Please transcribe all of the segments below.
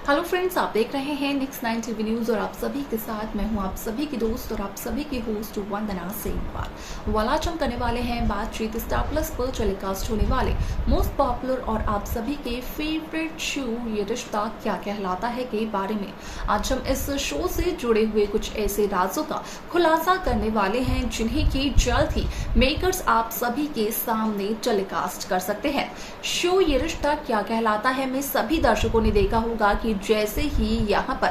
Hello friends, आप देख रहे हैं नेक्स्ट 9 टीवी न्यूज और आप सभी के साथ मैं हूं आप सभी की दोस्त और आप सभी की होस्ट वंदना सेनवाल। वालाच हम करने वाले हैं बातचीत स्टार प्लस पर टेलीकास्ट होने वाले मोस्ट पॉपुलर और आप सभी के फेवरेट शो ये रिश्ता क्या कहलाता है के बारे में। आज हम इस शो से जुड़े हुए कुछ ऐसे राजों का खुलासा करने वाले हैं जिन्हें की जल्द ही मेकर्स आप सभी के सामने टेलीकास्ट कर सकते हैं। शो ये रिश्ता क्या कहलाता है में सभी दर्शकों ने देखा होगा कि जैसे ही यहाँ पर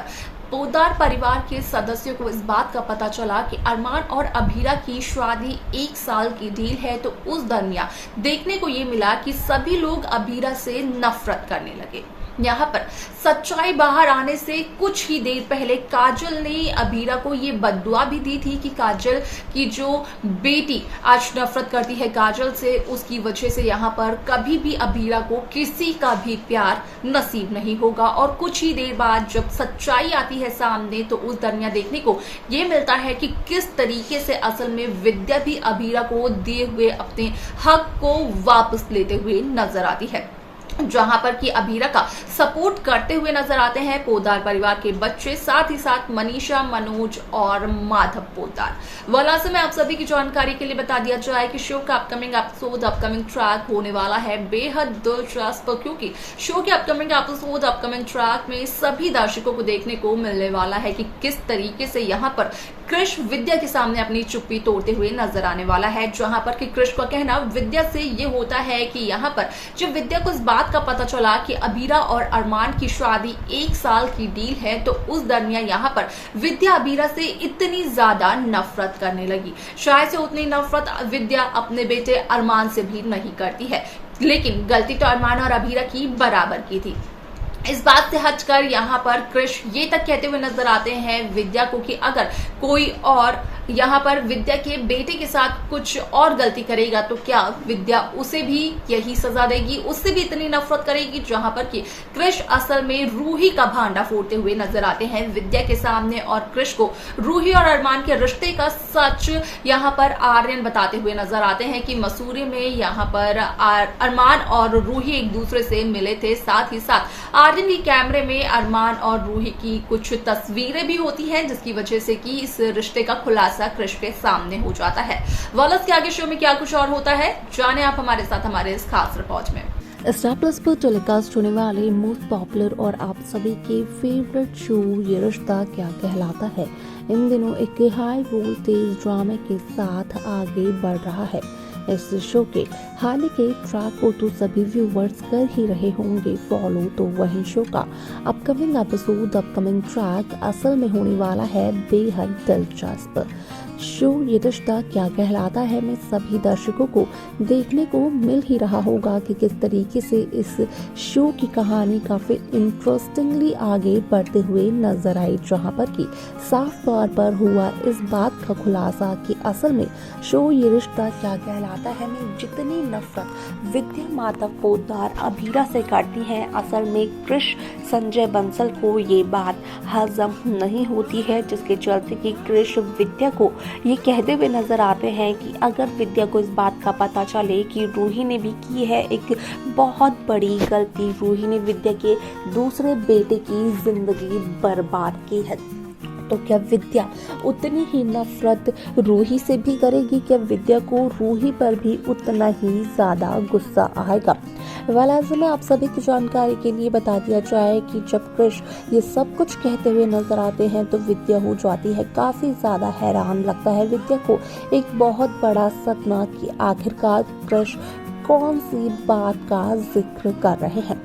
पोद्दार परिवार के सदस्यों को इस बात का पता चला कि अरमान और अभीरा की शादी 1 साल की डील है, तो उस दरमियान देखने को ये मिला कि सभी लोग अभीरा से नफरत करने लगे। यहाँ पर सच्चाई बाहर आने से कुछ ही देर पहले काजल ने अभीरा को ये बद्दुआ भी दी थी कि काजल की जो बेटी आज नफरत करती है काजल से, उसकी वजह से यहाँ पर कभी भी अभीरा को किसी का भी प्यार नसीब नहीं होगा। और कुछ ही देर बाद जब सच्चाई आती है सामने तो उस दरमियान देखने को ये मिलता है कि किस तरीके से असल में विद्या भी अभीरा को दिए हुए अपने हक को वापस लेते हुए नजर आती है, जहां पर कि अभीरा का सपोर्ट करते हुए नजर आते हैं पोद्दार परिवार के बच्चे, साथ ही साथ मनीषा, मनोज और माधव पोद्दार। वाला से मैं आप सभी की जानकारी के लिए बता दिया जाए कि शो का अपकमिंग एपिसोड, अपकमिंग ट्रैक होने वाला है बेहद दिलचस्प, क्योंकि शो के अपकमिंग एपिसोड, अपकमिंग ट्रैक में सभी दर्शकों को देखने को मिलने वाला है कि किस तरीके से यहाँ पर कृष विद्या के सामने अपनी चुप्पी तोड़ते हुए नजर आने वाला है। जहां पर कि कृष का कहना विद्या से ये होता है कि यहाँ पर जब विद्या को इस बात का पता चला कि अभीरा और अरमान की शादी 1 साल की डील है, तो उस दरमियान यहाँ पर विद्या अभीरा से इतनी ज्यादा नफरत करने लगी। शायद से उतनी नफरत विद्या अपने बेटे अरमान से भी नहीं करती है, लेकिन गलती तो अरमान और अभीरा की बराबर की थी। इस बात से हटकर यहाँ पर कृष ये तक कहते हुए नजर आते हैं विद्या को कि अगर कोई और यहाँ पर विद्या के बेटे के साथ कुछ और गलती करेगा तो क्या विद्या उसे भी यही सजा देगी, उससे भी इतनी नफरत करेगी। जहां पर कि कृष असल में रूही का भांडा फोड़ते हुए नजर आते हैं विद्या के सामने और कृष को रूही और अरमान के रिश्ते का सच यहाँ पर आर्यन बताते हुए नजर आते हैं कि मसूरी में यहाँ पर अरमान और रूही एक दूसरे से मिले थे। साथ ही साथ आर्यन की कैमरे में अरमान और रूही की कुछ तस्वीरें भी होती हैं, जिसकी वजह से कि इस रिश्ते का खुलासा कृष के सामने हो जाता है। वॉलस के आगे शो में क्या कुछ और होता है, जाने आप हमारे साथ हमारे इस खास रिपोर्ट में। स्टार प्लस पर टेलीकास्ट होने वाले मोस्ट पॉपुलर और आप सभी के फेवरेट शो ये रिश्ता क्या कहलाता है इन दिनों एक हाई वोल्टेज ड्रामे के साथ आगे बढ़ रहा है। इस शो के हाल ही के ट्रैक को तो सभी व्यूवर्स कर ही रहे होंगे फॉलो, तो वही शो का अपकमिंग एपिसोड, अपकमिंग ट्रैक असल में होने वाला है बेहद दिलचस्प। शो ये रिश्ता क्या कहलाता है में सभी दर्शकों को देखने को मिल ही रहा होगा कि किस तरीके से इस शो की कहानी काफी इंटरेस्टिंगली आगे बढ़ते हुए नजर आई, जहां पर कि साफ तौर पर हुआ इस बात का खुलासा कि असल में शो ये रिश्ता क्या कहलाता है में जितनी नफरत विद्या माधव पोद्दार अभीरा से करती है, असल में कृष संजय बंसल को ये बात हजम नहीं होती है, जिसके चलते कि कृष विद्या को ये कहते हुए नजर आते हैं कि अगर विद्या को इस बात का पता चले कि रूही ने भी की है एक बहुत बड़ी गलती, रूही ने विद्या के दूसरे बेटे की जिंदगी बर्बाद की है, तो क्या विद्या उतनी ही नफरत रूही से भी करेगी? क्या विद्या को रूही पर भी उतना ही ज्यादा गुस्सा आएगा? वालाज़ में आप सभी की जानकारी के लिए बता दिया जाए कि जब कृष ये सब कुछ कहते हुए नजर आते हैं तो विद्या हो जाती है काफी ज्यादा हैरान। लगता है विद्या को एक बहुत बड़ा सदमा कि आखिरकार कृष कौन सी बात का जिक्र कर रहे हैं।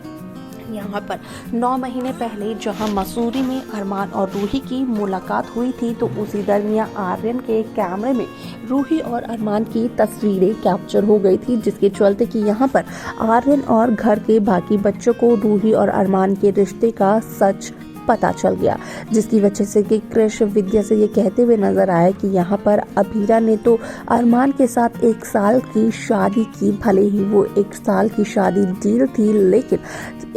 यहाँ पर 9 महीने पहले जहाँ मसूरी में अरमान और रूही की मुलाकात हुई थी, तो उसी दरमियान आर्यन के कैमरे में रूही और अरमान की तस्वीरें कैप्चर हो गई थी, जिसके चलते कि यहाँ पर आर्यन और घर के बाकी बच्चों को रूही और अरमान के रिश्ते का सच पता चल गया, जिसकी वजह से कि कृष विद्या से ये कहते हुए नजर आए कि यहाँ पर अभीरा ने तो अरमान के साथ 1 साल की शादी की, भले ही वो 1 साल की शादी डील थी, लेकिन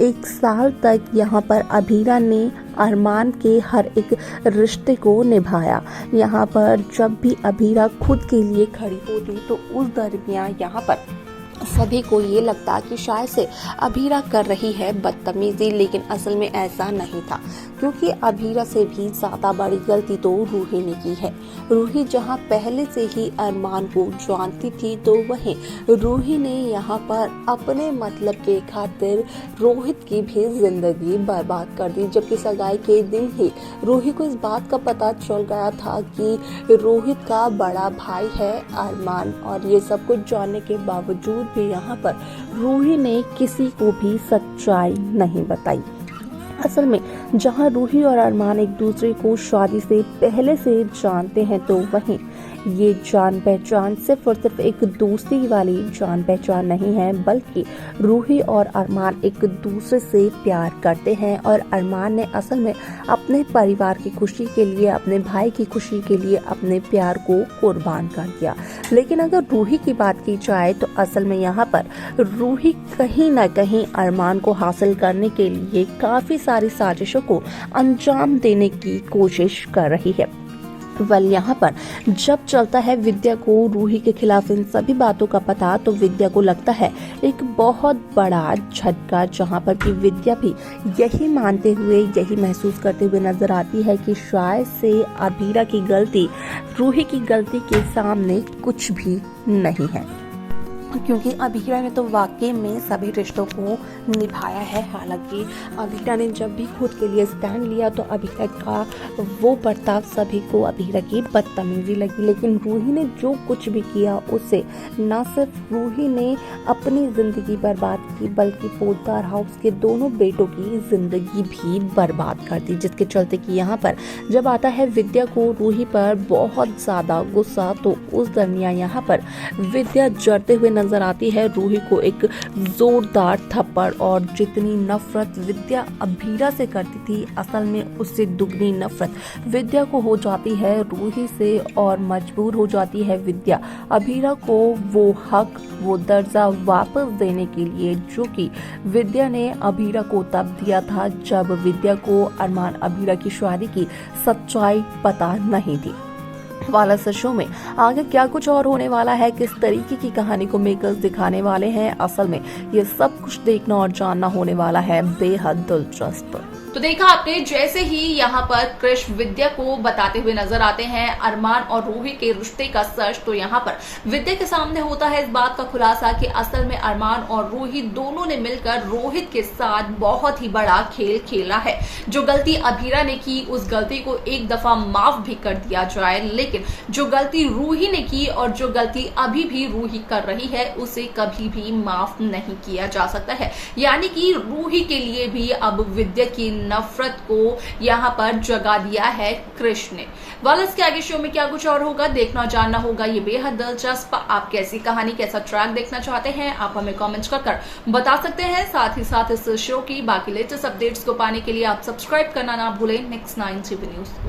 1 साल तक यहाँ पर अभीरा ने अरमान के हर एक रिश्ते को निभाया। यहाँ पर जब भी अभीरा खुद के लिए खड़ी होती तो उस दरमियान यहाँ पर सभी को ये लगता कि शायद से अभीरा कर रही है बदतमीजी, लेकिन असल में ऐसा नहीं था, क्योंकि अभीरा से भी ज्यादा बड़ी गलती तो रूही ने की है। रूही जहां पहले से ही अरमान को जानती थी, तो वहीं रूही ने यहाँ पर अपने मतलब के खातिर रोहित की भी जिंदगी बर्बाद कर दी। जबकि सगाई के दिन ही रूही को इस बात का पता चल गया था कि रोहित का बड़ा भाई है अरमान, और ये सब कुछ जानने के बावजूद भी यहाँ पर रूही ने किसी को भी सच्चाई नहीं बताई। असल में जहां रूही और अरमान एक दूसरे को शादी से पहले से जानते हैं, तो वहीं ये जान पहचान सिर्फ और सिर्फ एक दोस्ती वाली जान पहचान नहीं है, बल्कि रूही और अरमान एक दूसरे से प्यार करते हैं। और अरमान ने असल में अपने परिवार की खुशी के लिए, अपने भाई की खुशी के लिए अपने प्यार को कुर्बान कर दिया। लेकिन अगर रूही की बात की जाए, तो असल में यहाँ पर रूही कहीं न कहीं अरमान को हासिल करने के लिए काफी सारी साजिशों को अंजाम देने की कोशिश कर रही है। यहाँ पर जब चलता है विद्या को रूही के खिलाफ इन सभी बातों का पता, तो विद्या को लगता है एक बहुत बड़ा झटका, जहां पर कि विद्या भी यही मानते हुए, यही महसूस करते हुए नजर आती है कि शायद से अभीरा की गलती रूही की गलती के सामने कुछ भी नहीं है, क्योंकि अभीरा ने तो वाकई में सभी रिश्तों को निभाया है। हालांकि अभीरा ने जब भी खुद के लिए स्टैंड लिया, तो अभीरा का वो बर्ताव सभी को अभीरा की बदतमीजी लगी। लेकिन रूही ने जो कुछ भी किया, उससे न सिर्फ रूही ने अपनी जिंदगी बर्बाद की, बल्कि पोद्दार हाउस के दोनों बेटों की जिंदगी भी बर्बाद कर दी। जिसके चलते कि यहाँ पर जब आता है विद्या को रूही पर बहुत ज्यादा गुस्सा, तो उस दरमियान यहाँ पर विद्या जड़ते हुए नजर आती है रूही को एक जोरदार थप्पड़। और जितनी नफरत विद्या अभीरा से करती थी, असल में उससे दुगनी नफरत विद्या को हो जाती है रूही से, और मजबूर हो जाती है विद्या अभीरा को वो हक, वो दर्जा वापस देने के लिए, जो कि विद्या ने अभीरा को तब दिया था जब विद्या को अरमान अभीरा की शादी की सच्चाई पता नहीं थी। वाला शो में आगे क्या कुछ और होने वाला है, किस तरीके की कहानी को मेकर्स दिखाने वाले हैं, असल में ये सब कुछ देखना और जानना होने वाला है बेहद दिलचस्प। तो देखा आपने, जैसे ही यहाँ पर कृष विद्या को बताते हुए नजर आते हैं अरमान और रूही के रिश्ते का सच, तो यहाँ पर विद्या के सामने होता है इस बात का खुलासा कि असल में अरमान और रूही दोनों ने मिलकर रोहित के साथ बहुत ही बड़ा खेल खेला है। जो गलती अभीरा ने की, उस गलती को एक दफा माफ भी कर दिया जाए, लेकिन जो गलती रूही ने की और जो गलती अभी भी रूही कर रही है, उसे कभी भी माफ नहीं किया जा सकता है। यानी कि रूही के लिए भी अब विद्या की नफरत को यहाँ पर जगा दिया है कृष्ण ने। वालस के आगे शो में क्या कुछ और होगा, देखना जानना होगा, ये बेहद दिलचस्प। आप कैसी कहानी, कैसा ट्रैक देखना चाहते हैं, आप हमें कमेंट्स कर बता सकते हैं। साथ ही साथ इस शो की बाकी लेटेस्ट अपडेट्स को पाने के लिए आप सब्सक्राइब करना ना भूलें Next 9 TV न्यूज।